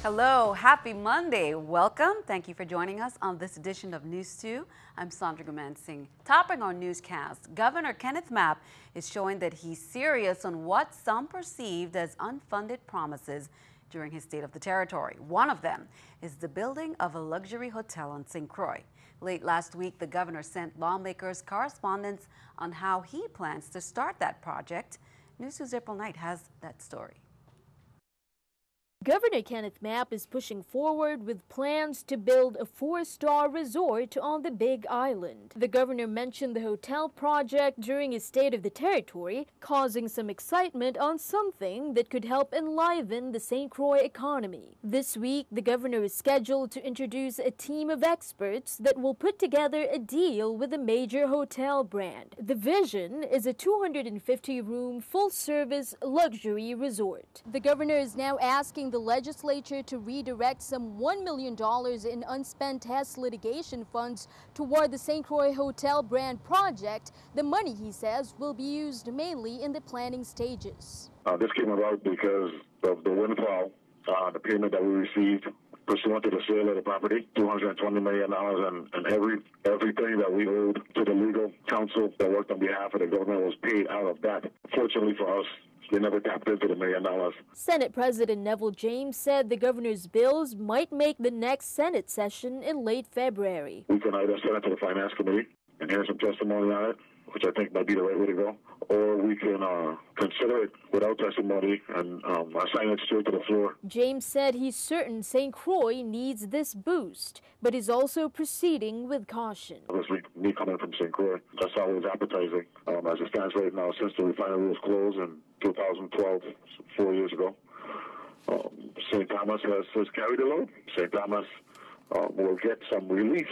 Hello, happy Monday. Welcome. Thank you for joining us on this edition of News 2. I'm Sandra Gumansing. Topping our newscast, Governor Kenneth Mapp is showing that he's serious on what some perceived as unfunded promises during his State of the Territory. One of them is the building of a luxury hotel on St. Croix. Late last week, the governor sent lawmakers correspondence on how he plans to start that project. News 2's April Knight has that story. Governor Kenneth Mapp is pushing forward with plans to build a 4-star resort on the Big Island. The governor mentioned the hotel project during his State of the Territory, causing some excitement on something that could help enliven the St. Croix economy. This week, the governor is scheduled to introduce a team of experts that will put together a deal with a major hotel brand. The vision is a 250-room, full-service luxury resort. The governor is now asking the legislature to redirect some $1 million in unspent Hess litigation funds toward the St. Croix Hotel brand project. The money, he says, will be used mainly in the planning stages. This came about because of the windfall, the payment that we received pursuant to the sale of the property, $220 million, and everything that we owed to the legal counsel that worked on behalf of the government was paid out of that. Fortunately for us, they never tapped into the $1 million. Senate President Neville James said the governor's bills might make the next Senate session in late February. We can either send it to the Finance Committee and hear some testimony on it, which I think might be the right way to go, or we can consider it without testimony and assign it straight to the floor. James said he's certain St. Croix needs this boost, but is also proceeding with caution. Obviously, me coming from St. Croix, that's always appetizing. As it stands right now, since the refinery was closed in 2012, 4 years ago, St. Thomas has carried the load. St. Thomas will get some relief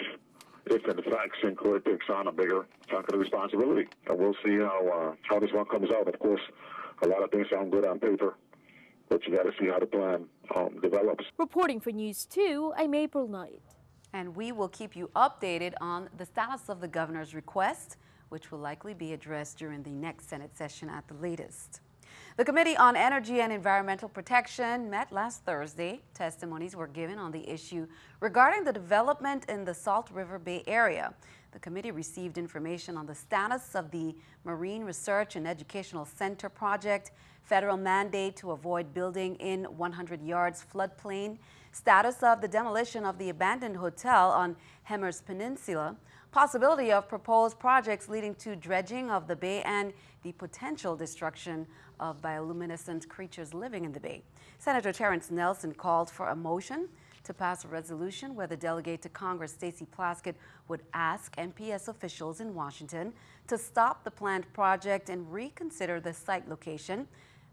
if, in fact, St. Croix takes on a bigger chunk of the responsibility. And we'll see how this one comes out. Of course, a lot of things sound good on paper, but you got to see how the plan develops. Reporting for News 2, I'm April Knight. And we will keep you updated on the status of the governor's request, which will likely be addressed during the next Senate session at the latest. The Committee on Energy and Environmental Protection met last Thursday. Testimonies were given on the issue regarding the development in the Salt River Bay area. The committee received information on the status of the Marine Research and Educational Center project, federal mandate to avoid building in 100 yards floodplain, status of the demolition of the abandoned hotel on Hemmers Peninsula, possibility of proposed projects leading to dredging of the bay, and the potential destruction of bioluminescent creatures living in the bay. Senator Terrence Nelson called for a motion to pass a resolution where the delegate to Congress, Stacey Plaskett, would ask NPS officials in Washington to stop the planned project and reconsider the site location.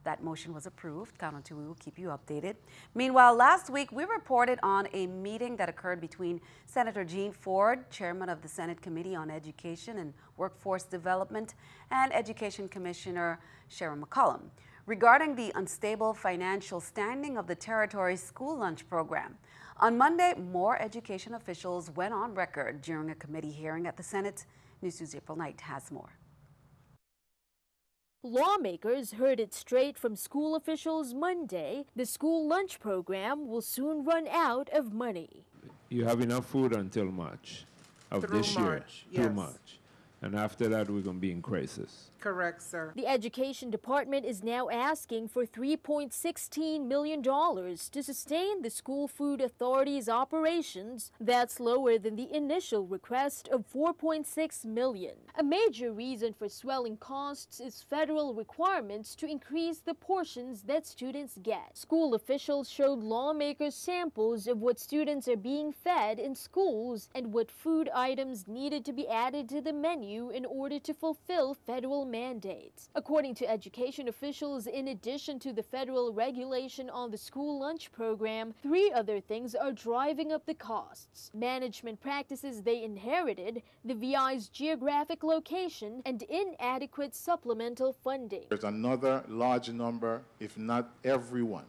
That motion was approved. Count on two, we will keep you updated. Meanwhile, last week we reported on a meeting that occurred between Senator Gene Ford, chairman of the Senate Committee on Education and Workforce Development, and Education Commissioner Sharon McCollum regarding the unstable financial standing of the territory's school lunch program. On Monday, more education officials went on record during a committee hearing at the Senate. News 2's April Knight has more. Lawmakers heard it straight from school officials Monday. The school lunch program will soon run out of money. You have enough food until March of this year. Yes. Through March. And after that, we're going to be in crisis. Correct, sir. The Education Department is now asking for $3.16 million to sustain the School Food Authority's operations. That's lower than the initial request of $4.6 million. A major reason for swelling costs is federal requirements to increase the portions that students get. School officials showed lawmakers samples of what students are being fed in schools and what food items needed to be added to the menu in order to fulfill federal mandates. According to education officials, in addition to the federal regulation on the school lunch program, 3 other things are driving up the costs: management practices they inherited, the VI's geographic location, and inadequate supplemental funding. There's another large number, if not everyone,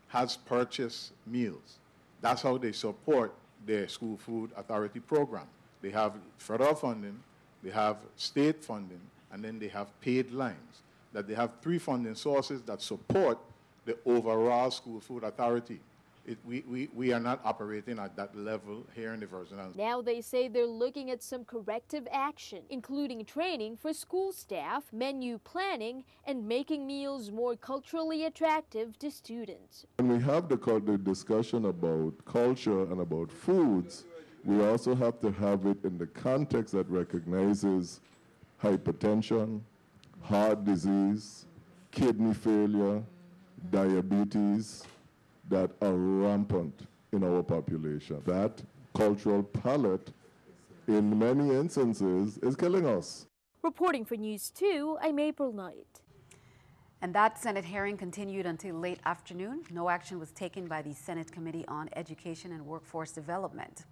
has purchased meals. That's how they support their School Food Authority program. They have federal funding, they have state funding, and then they have paid lines. That they have 3 funding sources that support the overall School Food Authority. We are not operating at that level here in the Virgin Islands. Now they say they're looking at some corrective action, including training for school staff, menu planning, and making meals more culturally attractive to students. When we have the discussion about culture and about foods, we also have to have it in the context that recognizes hypertension, heart disease, kidney failure, diabetes, that are rampant in our population. That cultural palette, in many instances, is killing us. Reporting for News 2, I'm April Knight. And that Senate hearing continued until late afternoon. No action was taken by the Senate Committee on Education and Workforce Development.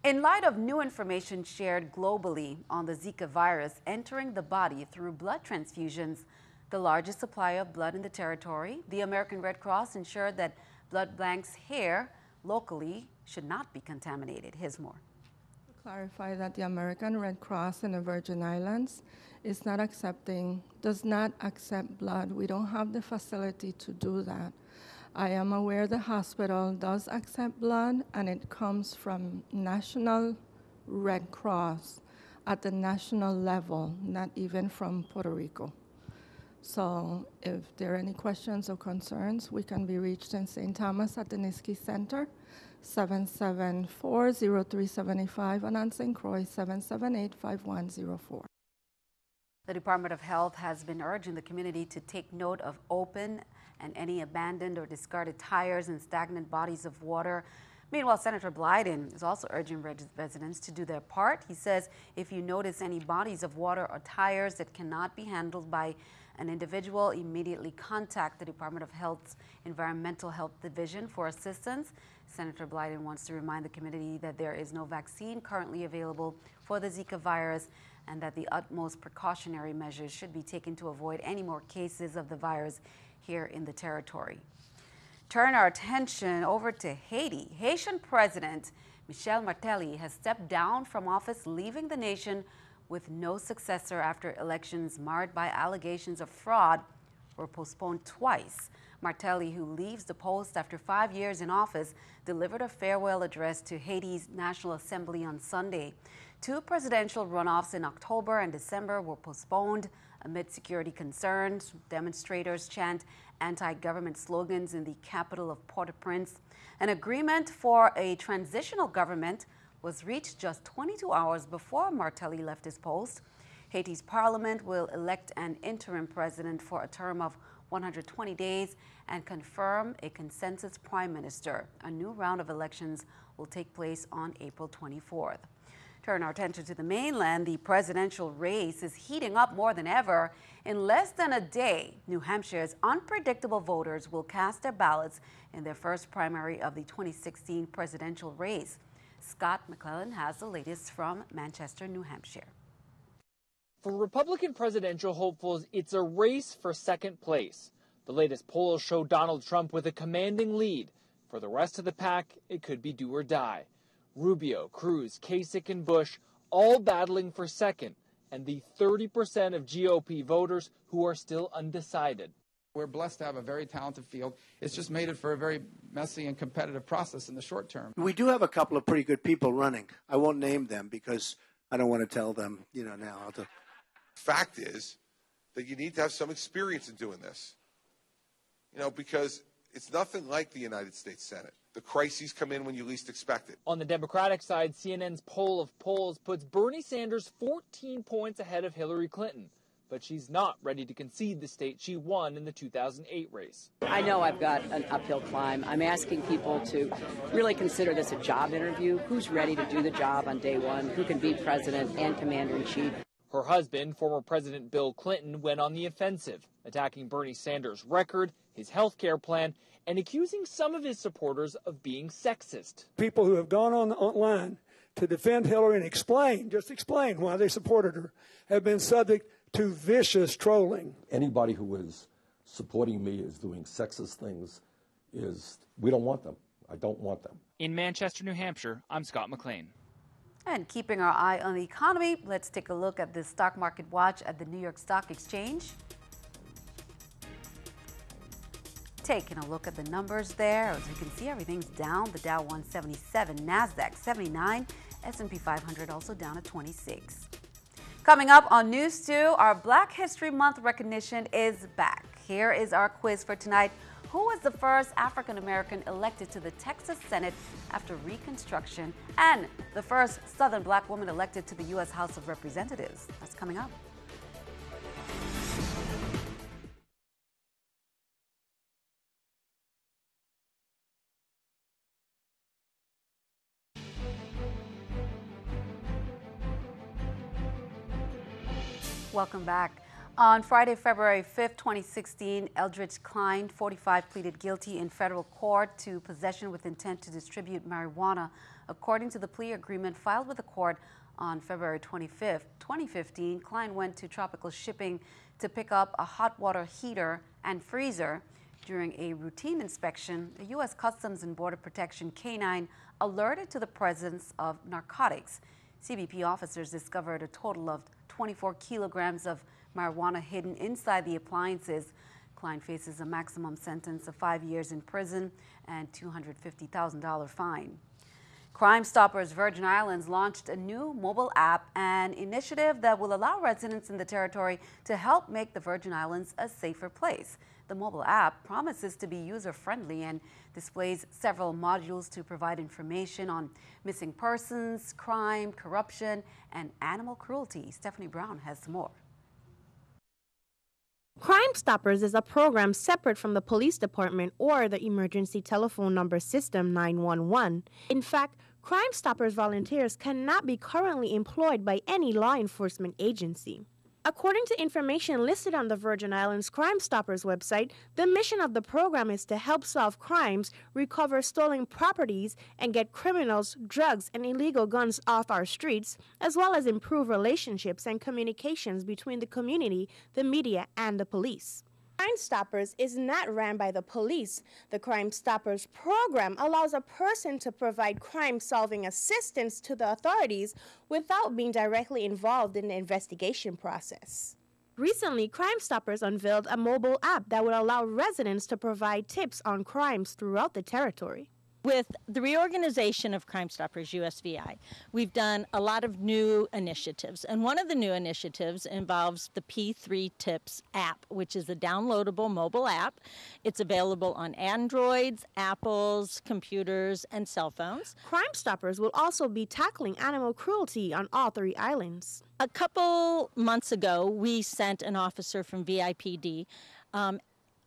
In light of new information shared globally on the Zika virus entering the body through blood transfusions, the largest supply of blood in the territory, the American Red Cross ensured that blood banks here locally should not be contaminated. Here's more. To clarify that the American Red Cross in the Virgin Islands does not accept blood. We don't have the facility to do that. I am aware the hospital does accept blood, and it comes from National Red Cross at the national level, not even from Puerto Rico. So if there are any questions or concerns, we can be reached in St. Thomas at the Niski Center, 774-0375, and on St. Croix, 778-5104. The Department of Health has been urging the community to take note of open and any abandoned or discarded tires and stagnant bodies of water. Meanwhile, Senator Blyden is also urging residents to do their part. He says if you notice any bodies of water or tires that cannot be handled by an individual, immediately contact the Department of Health's Environmental Health Division for assistance. Senator Blyden wants to remind the community that there is no vaccine currently available for the Zika virus and that the utmost precautionary measures should be taken to avoid any more cases of the virus here in the territory. Turn our attention over to Haiti. Haitian President Michel Martelly has stepped down from office, leaving the nation with no successor after elections marred by allegations of fraud were postponed twice. Martelly, who leaves the post after 5 years in office, delivered a farewell address to Haiti's National Assembly on Sunday. 2 presidential runoffs in October and December were postponed amid security concerns. Demonstrators chant anti-government slogans in the capital of Port-au-Prince. An agreement for a transitional government was reached just 22 hours before Martelly left his post. Haiti's parliament will elect an interim president for a term of 120 days and confirm a consensus prime minister. A new round of elections will take place on April 24th. Turn our attention to the mainland. The presidential race is heating up more than ever. In less than a day, New Hampshire's unpredictable voters will cast their ballots in their first primary of the 2016 presidential race. Scott McClellan has the latest from Manchester, New Hampshire. For Republican presidential hopefuls, it's a race for second place. The latest polls show Donald Trump with a commanding lead. For the rest of the pack, it could be do or die. Rubio, Cruz, Kasich, and Bush all battling for second, and the 30% of GOP voters who are still undecided. We're blessed to have a very talented field. It's just made it for a very messy and competitive process in the short term. We do have a couple of pretty good people running. I won't name them because I don't want to tell them, now. Fact is that you need to have some experience in doing this, because it's nothing like the United States Senate. The crises come in when you least expect it. On the Democratic side, CNN's poll of polls puts Bernie Sanders 14 points ahead of Hillary Clinton. But she's not ready to concede the state she won in the 2008 race. I know I've got an uphill climb. I'm asking people to really consider this a job interview. Who's ready to do the job on day one? Who can be president and commander-in-chief? Her husband, former President Bill Clinton, went on the offensive, attacking Bernie Sanders' record, his health care plan, and accusing some of his supporters of being sexist. People who have gone online to defend Hillary and explain why they supported her, have been subject to vicious trolling. Anybody who is supporting me is doing sexist things. We don't want them. I don't want them. In Manchester, New Hampshire, I'm Scott McLean. And keeping our eye on the economy, let's take a look at the stock market watch at the New York Stock Exchange. Taking a look at the numbers there, as you can see, everything's down. The Dow 177, NASDAQ 79, S&P 500 also down at 26. Coming up on News 2, our Black History Month recognition is back. Here is our quiz for tonight. Who was the first African American elected to the Texas Senate after Reconstruction, and the first Southern Black woman elected to the U.S. House of Representatives? That's coming up. Welcome back. On Friday, February 5th, 2016, Eldridge Klein, 45, pleaded guilty in federal court to possession with intent to distribute marijuana. According to the plea agreement filed with the court on February 25th, 2015, Klein went to Tropical Shipping to pick up a hot water heater and freezer. During a routine inspection, the U.S. Customs and Border Protection K-9 alerted to the presence of narcotics. CBP officers discovered a total of 24 kilograms of marijuana hidden inside the appliances. Klein faces a maximum sentence of 5 years in prison and $250,000 fine. Crime Stoppers Virgin Islands launched a new mobile app, an initiative that will allow residents in the territory to help make the Virgin Islands a safer place. The mobile app promises to be user-friendly and displays several modules to provide information on missing persons, crime, corruption, and animal cruelty. Stephanie Brown has more. Crime Stoppers is a program separate from the police department or the emergency telephone number system 911. In fact, Crime Stoppers volunteers cannot be currently employed by any law enforcement agency. According to information listed on the Virgin Islands Crime Stoppers website, the mission of the program is to help solve crimes, recover stolen properties, and get criminals, drugs, and illegal guns off our streets, as well as improve relationships and communications between the community, the media, and the police. Crime Stoppers is not ran by the police. The Crime Stoppers program allows a person to provide crime-solving assistance to the authorities without being directly involved in the investigation process. Recently, Crime Stoppers unveiled a mobile app that would allow residents to provide tips on crimes throughout the territory. With the reorganization of Crime Stoppers USVI, we've done a lot of new initiatives, and one of the new initiatives involves the P3 Tips app, which is a downloadable mobile app. It's available on Androids, Apples, computers, and cell phones. Crime Stoppers will also be tackling animal cruelty on all 3 islands. A couple months ago, we sent an officer from VIPD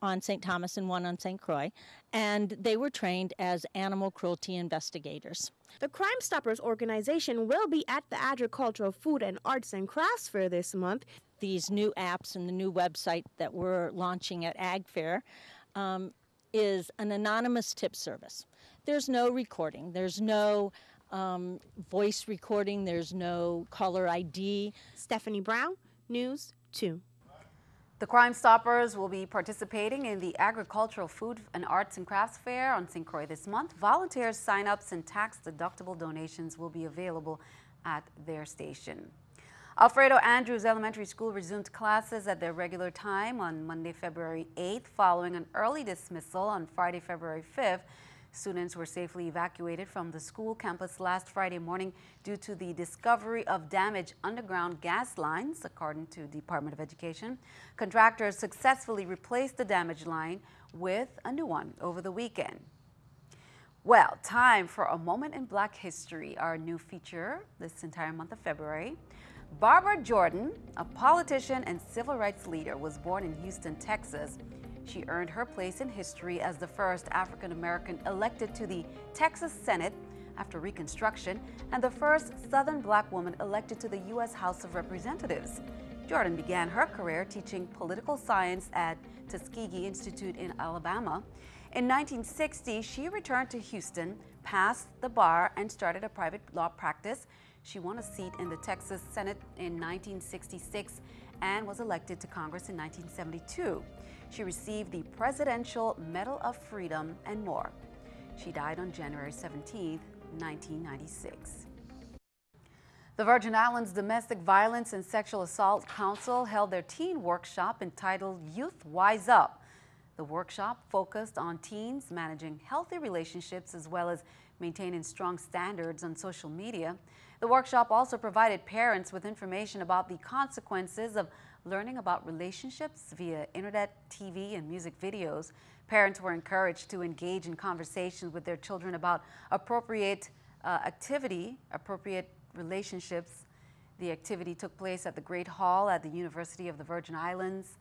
on St. Thomas and one on St. Croix, and they were trained as animal cruelty investigators. The Crime Stoppers organization will be at the Agricultural, Food, and Arts and Crafts Fair this month. These new apps and the new website that we're launching at Ag Fair is an anonymous tip service. There's no recording. There's no voice recording. There's no caller ID. Stephanie Brown, News 2. The Crime Stoppers will be participating in the Agricultural, Food, and Arts and Crafts Fair on St. Croix this month. Volunteers, sign-ups, and tax-deductible donations will be available at their station. Alfredo Andrews Elementary School resumed classes at their regular time on Monday, February 8th, following an early dismissal on Friday, February 5th. Students were safely evacuated from the school campus last Friday morning due to the discovery of damaged underground gas lines, according to the Department of Education. Contractors successfully replaced the damaged line with a new one over the weekend. Well, time for a moment in Black history, our new feature this entire month of February. Barbara Jordan, a politician and civil rights leader, was born in Houston, Texas. She earned her place in history as the first African American elected to the Texas Senate after Reconstruction and the first Southern Black woman elected to the U.S. House of Representatives. Jordan began her career teaching political science at Tuskegee Institute in Alabama. In 1960, she returned to Houston, passed the bar, and started a private law practice. She won a seat in the Texas Senate in 1966 and was elected to Congress in 1972. She received the Presidential Medal of Freedom and more. She died on January 17, 1996. The Virgin Islands Domestic Violence and Sexual Assault Council held their teen workshop entitled Youth Wise Up. The workshop focused on teens managing healthy relationships as well as maintaining strong standards on social media. The workshop also provided parents with information about the consequences of learning about relationships via internet, TV, and music videos. Parents were encouraged to engage in conversations with their children about appropriate appropriate relationships. The activity took place at the Great Hall at the University of the Virgin Islands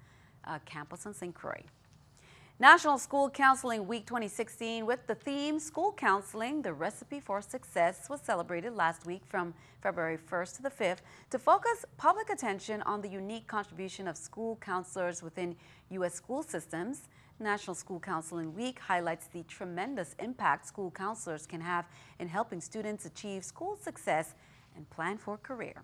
campus on St. Croix. National School Counseling Week 2016 with the theme School Counseling, the Recipe for Success was celebrated last week from February 1st to the 5th to focus public attention on the unique contribution of school counselors within U.S. school systems. National School Counseling Week highlights the tremendous impact school counselors can have in helping students achieve school success and plan for a career.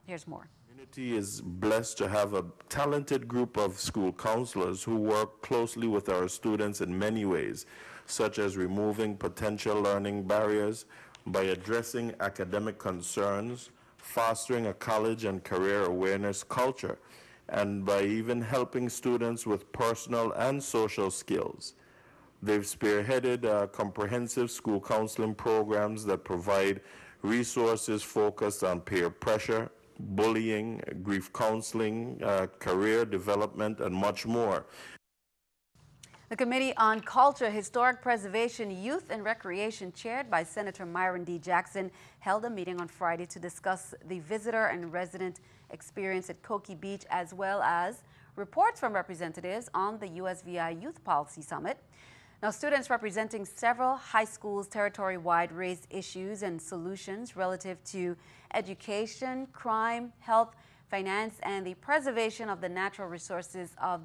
Here's more. The community is blessed to have a talented group of school counselors who work closely with our students in many ways, such as removing potential learning barriers by addressing academic concerns, fostering a college and career awareness culture, and by even helping students with personal and social skills. They've spearheaded comprehensive school counseling programs that provide resources focused on peer pressure, bullying, grief counseling, career development, and much more. The Committee on Culture, Historic Preservation, Youth and Recreation, chaired by Senator Myron D. Jackson, held a meeting on Friday to discuss the visitor and resident experience at Coki Beach, as well as reports from representatives on the USVI Youth Policy Summit. Now, students representing several high schools territory-wide raised issues and solutions relative to education, crime, health, finance, and the preservation of the natural resources of